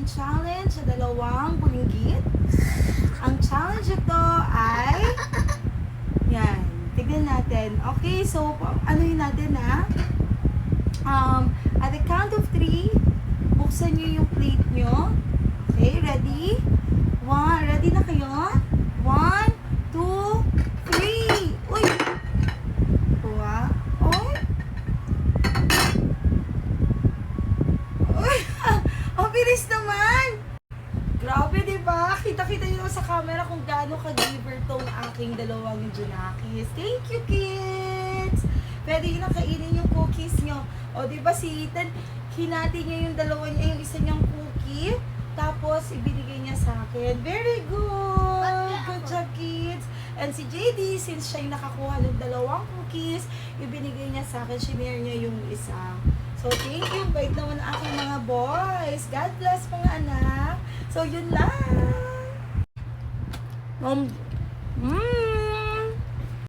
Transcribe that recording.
ating challenge sa dalawang bulinggit. Ang challenge ito ay, yan, tignan natin. Okay, so, ano yun natin ha? At the count of 3, buksan nyo yung plate nyo. Okay, ready? Ready na kayo? 1, 2, 3. Uy! Uy! Uy! Ang bilis naman! Grabe, diba? Kita-kita nyo sa camera kung gaano ka-giver tong aking dalawang Junakis. Thank you, kids! Pwede yun na kainin yung cookies nyo. O, diba si Ethan, hinati niya yung dalawa niya, yung isa niyang cookie. Tapos, ibinigay niya sa akin. Very good! Good job, kids! And si JD, since siya yung nakakuha ng dalawang cookies, ibinigay niya sa akin, shinare niya yung isa. So, thank you. Bait naman ang aking mga boys. God bless, mga anak. So, yun lang.